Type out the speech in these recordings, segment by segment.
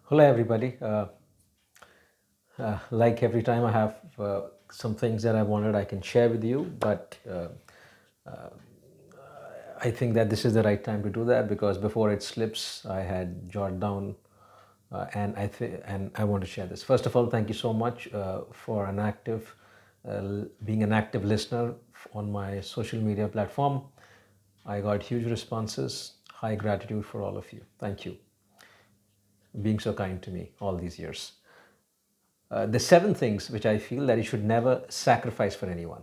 Hello, everybody. Like every time, I have some things that I wanted I can share with you, but I think that this is the right time to do that because before it slips, I had jotted down, and I want to share this. First of all, thank you so much for being an active listener on my social media platform. I got huge responses. High gratitude for all of you. Thank you being so kind to me all these years. The seven things which I feel that you should never sacrifice for anyone.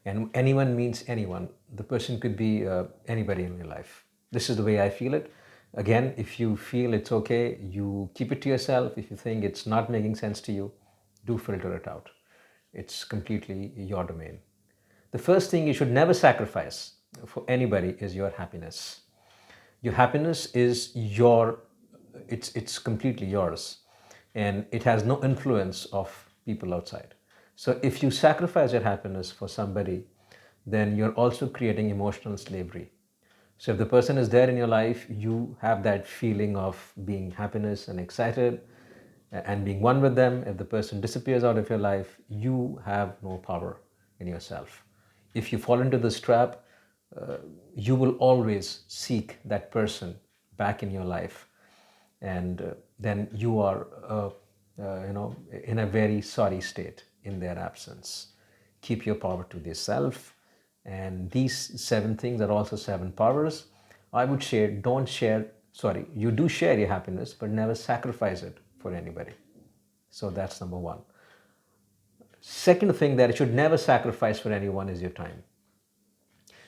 And anyone means anyone. The person could be anybody in your life. This is the way I feel it. Again, if you feel it's okay, you keep it to yourself. If you think it's not making sense to you, do filter it out. It's completely your domain. The first thing you should never sacrifice for anybody is your happiness. Your happiness is it's completely yours, and it has no influence of people outside. So if you sacrifice your happiness for somebody, then you're also creating emotional slavery. So if the person is there in your life, you have that feeling of being happiness and excited and being one with them. If the person disappears out of your life, you have no power in yourself. If you fall into this trap, you will always seek that person back in your life, and then you are, in a very sorry state in their absence. Keep your power to yourself, and these seven things are also seven powers. I would share. Don't share. Sorry, you do share your happiness, but never sacrifice it for anybody. So that's number one. Second thing that you should never sacrifice for anyone is your time.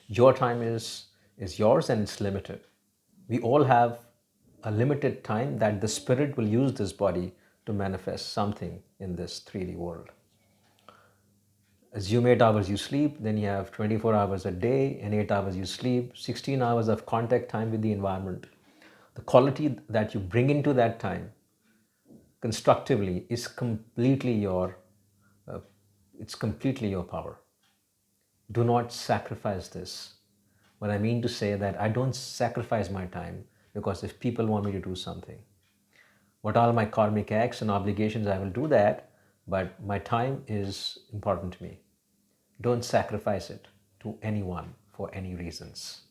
Your time is yours and it's limited. We all have a limited time that the spirit will use this body to manifest something in this 3D world. Assume 8 hours you sleep, then you have 24 hours a day, and 8 hours you sleep, 16 hours of contact time with the environment. The quality that you bring into that time constructively is completely your power. Do not sacrifice this. What I mean to say that I don't sacrifice my time because if people want me to do something, what all my karmic acts and obligations, I will do that, but my time is important to me. Don't sacrifice it to anyone for any reasons.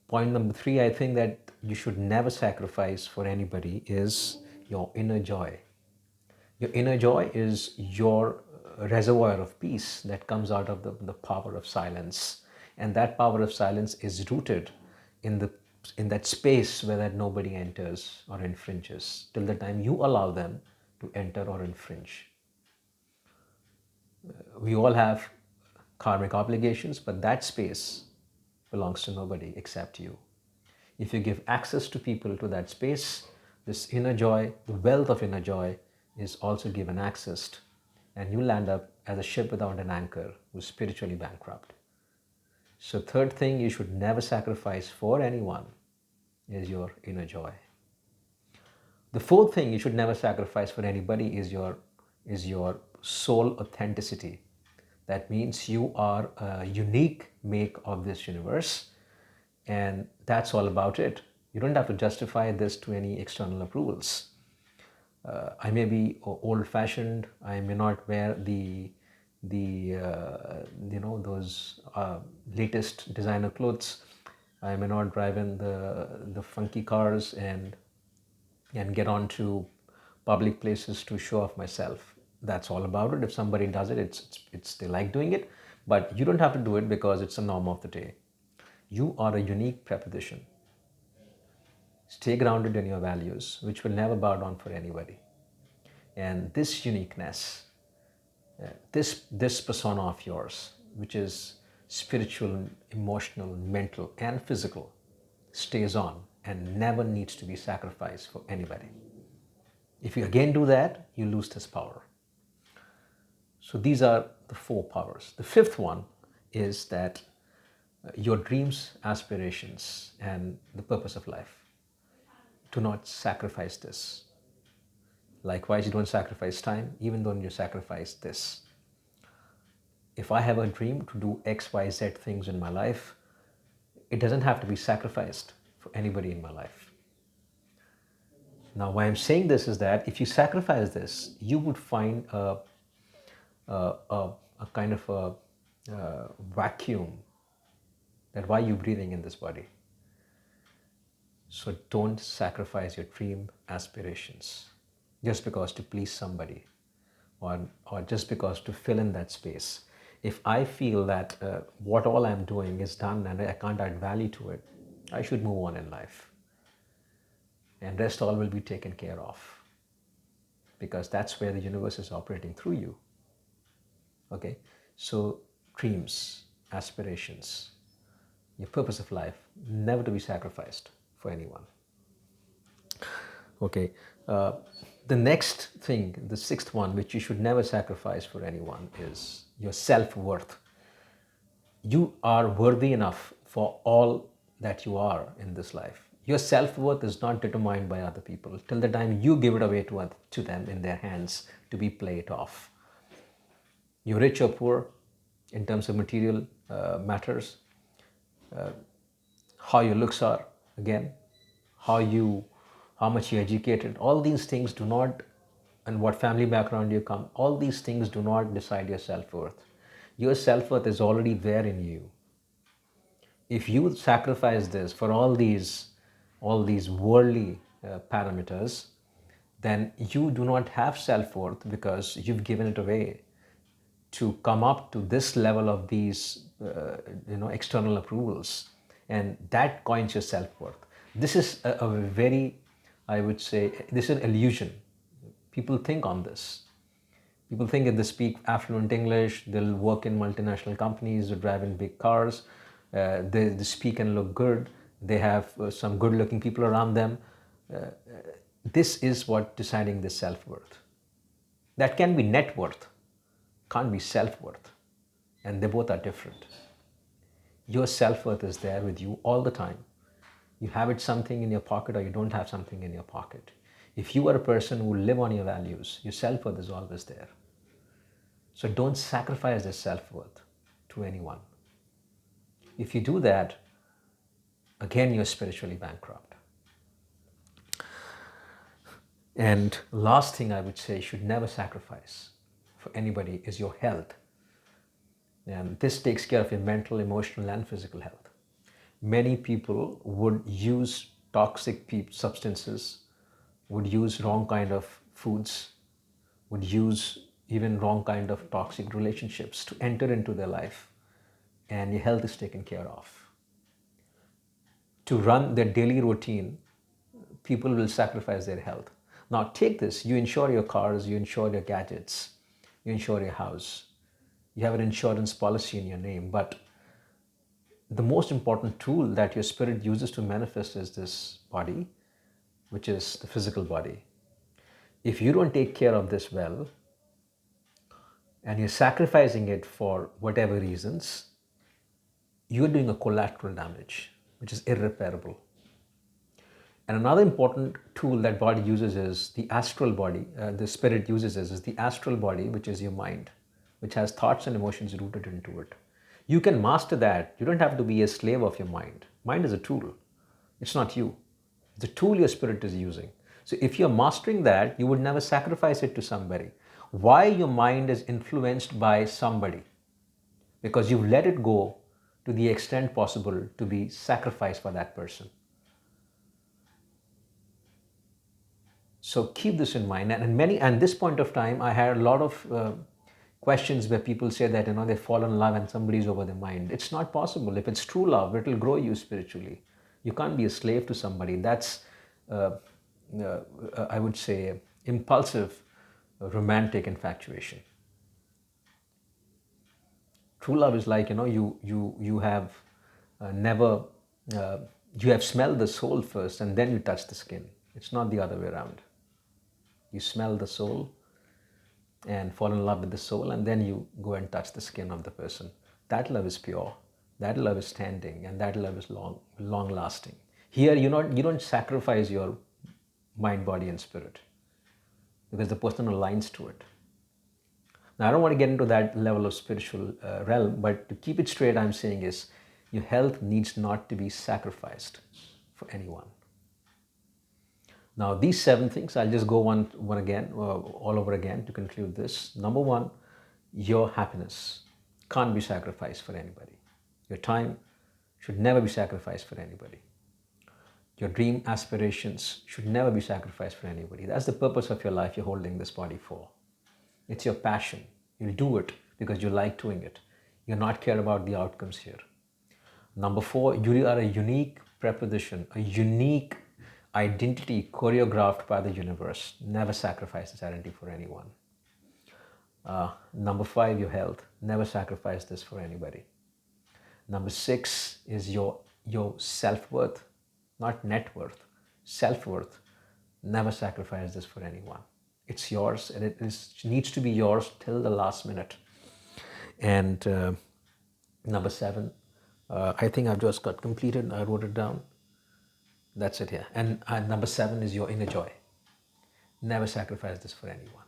Point number three, I think that you should never sacrifice for anybody is your inner joy. Your inner joy is your reservoir of peace that comes out of the power of silence. And that power of silence is rooted in that space where that nobody enters or infringes till the time you allow them to enter or infringe. We all have karmic obligations, but that space belongs to nobody except you. If you give access to people to that space, this inner joy, the wealth of inner joy, is also given access, and you land up as a ship without an anchor who's spiritually bankrupt. So, third thing you should never sacrifice for anyone is your inner joy. The fourth thing you should never sacrifice for anybody is your soul authenticity. That means you are a unique make of this universe, and that's all about it. You don't have to justify this to any external approvals. I may be old-fashioned. I may not wear those latest designer clothes. I may not drive in the funky cars and get onto public places to show off myself. That's all about it. If somebody does it, it's they like doing it, but you don't have to do it because it's a norm of the day. You are a unique preposition. Stay grounded in your values, which will never bow down for anybody. And this uniqueness, this persona of yours, which is spiritual, emotional, mental, and physical, stays on and never needs to be sacrificed for anybody. If you again do that, you lose this power. So these are the four powers. The fifth one is that your dreams, aspirations, and the purpose of life. Do not sacrifice this. Likewise, you don't sacrifice time, even though you sacrifice this. If I have a dream to do X, Y, Z things in my life, it doesn't have to be sacrificed for anybody in my life. Now, why I'm saying this is that if you sacrifice this, you would find a kind of a vacuum, that why you breathing in this body. So don't sacrifice your dream aspirations just because to please somebody, or just because to fill in that space. If I feel that what all I'm doing is done and I can't add value to it, I should move on in life, and rest all will be taken care of, because that's where the universe is operating through you. Okay, so dreams, aspirations, your purpose of life, never to be sacrificed for anyone. Okay, uh, the next thing, the sixth one, which you should never sacrifice for anyone, is your self-worth. You are worthy enough for all that you are in this life. Your self-worth is not determined by other people till the time you give it away to them in their hands to be played off. You're rich or poor in terms of material matters, how your looks are, again, how you, how much you educated, all these things do not, and what family background you come, all these things do not decide your self-worth. Your self-worth is already there in you. If you sacrifice this for all these worldly parameters, then you do not have self-worth, because you've given it away to come up to this level of these external approvals, and that coins your self-worth. This is a very, I would say, this is an illusion. People think on this. People think if they speak affluent English, they'll work in multinational companies, they drive in big cars, they speak and look good, they have some good looking people around them. This is what deciding the self-worth. That can be net worth, can't be self-worth, and they both are different. Your self-worth is there with you all the time. You have it something in your pocket, or you don't have something in your pocket. If you are a person who live on your values, your self-worth is always there. So don't sacrifice this self-worth to anyone. If you do that, again, you're spiritually bankrupt. And last thing I would say, you should never sacrifice for anybody, is your health. And this takes care of your mental, emotional, and physical health. Many people would use toxic substances, would use wrong kind of foods, would use even wrong kind of toxic relationships to enter into their life, and your health is taken care of. To run their daily routine, people will sacrifice their health. Now take this, you insure your cars, you insure your gadgets, you insure your house, you have an insurance policy in your name, but the most important tool that your spirit uses to manifest is this body, which is the physical body. If you don't take care of this well, and you're sacrificing it for whatever reasons, you're doing a collateral damage, which is irreparable. And another important tool that body uses is the astral body, the spirit uses is the astral body, which is your mind, which has thoughts and emotions rooted into it. You can master that. You don't have to be a slave of your mind. Mind is a tool. It's not you. It's a tool your spirit is using. So if you're mastering that, you would never sacrifice it to somebody. Why your mind is influenced by somebody? Because you've let it go to the extent possible to be sacrificed for that person. So keep this in mind. And this point of time, I had a lot of questions where people say that they fall in love and somebody's over their mind. It's not possible. If it's true love, it will grow you spiritually. You can't be a slave to somebody. That's I would say impulsive, romantic infatuation. True love is like you have never you have smelled the soul first and then you touch the skin. It's not the other way around. You smell the soul and fall in love with the soul, and then you go and touch the skin of the person. That love is pure, that love is standing, and that love is long lasting. Here you don't sacrifice your mind, body, and spirit, because the person aligns to it. Now I don't want to get into that level of spiritual realm, but to keep it straight, I'm saying is your health needs not to be sacrificed for anyone. Now, these 7 things, I'll just go one again, all over again to conclude this. Number 1, your happiness can't be sacrificed for anybody. Your time should never be sacrificed for anybody. Your dream aspirations should never be sacrificed for anybody. That's the purpose of your life you're holding this body for. It's your passion. You'll do it because you like doing it. You're not care about the outcomes here. Number 4, you are a unique preposition, a unique identity choreographed by the universe. Never sacrifice this identity for anyone. Number 5, your health. Never sacrifice this for anybody. Number 6 is your self-worth, not net worth, self-worth. Never sacrifice this for anyone. It's yours, and it needs to be yours till the last minute. And number 7, I think I've just got completed. I wrote it down. That's it here. And number 7 is your inner joy. Never sacrifice this for anyone.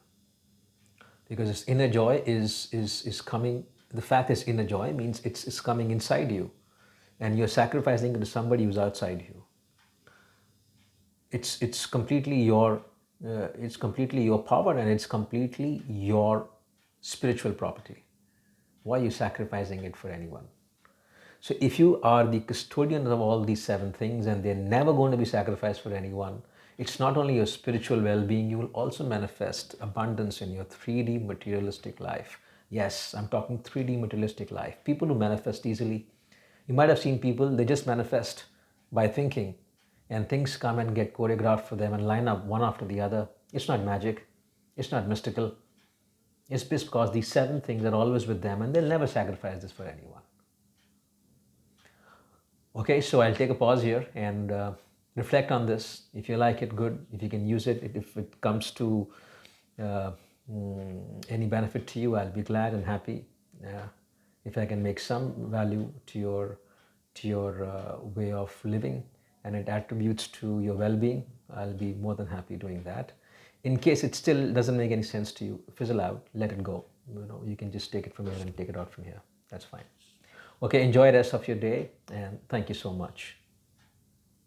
Because this inner joy is coming, the fact is inner joy means it's coming inside you. And you're sacrificing it to somebody who's outside you. It's completely your power, and it's completely your spiritual property. Why are you sacrificing it for anyone? So if you are the custodian of all these 7 things and they're never going to be sacrificed for anyone, it's not only your spiritual well-being, you will also manifest abundance in your 3D materialistic life. Yes, I'm talking 3D materialistic life. People who manifest easily, you might have seen people, they just manifest by thinking, and things come and get choreographed for them and line up one after the other. It's not magic. It's not mystical. It's because these 7 things are always with them and they'll never sacrifice this for anyone. Okay, so I'll take a pause here and reflect on this. If you like it, good. If you can use it, if it comes to any benefit to you, I'll be glad and happy. If I can make some value to your way of living and it attributes to your well-being, I'll be more than happy doing that. In case it still doesn't make any sense to you, fizzle out, let it go. You can just take it from here and take it out from here. That's fine. Okay, enjoy the rest of your day, and thank you so much.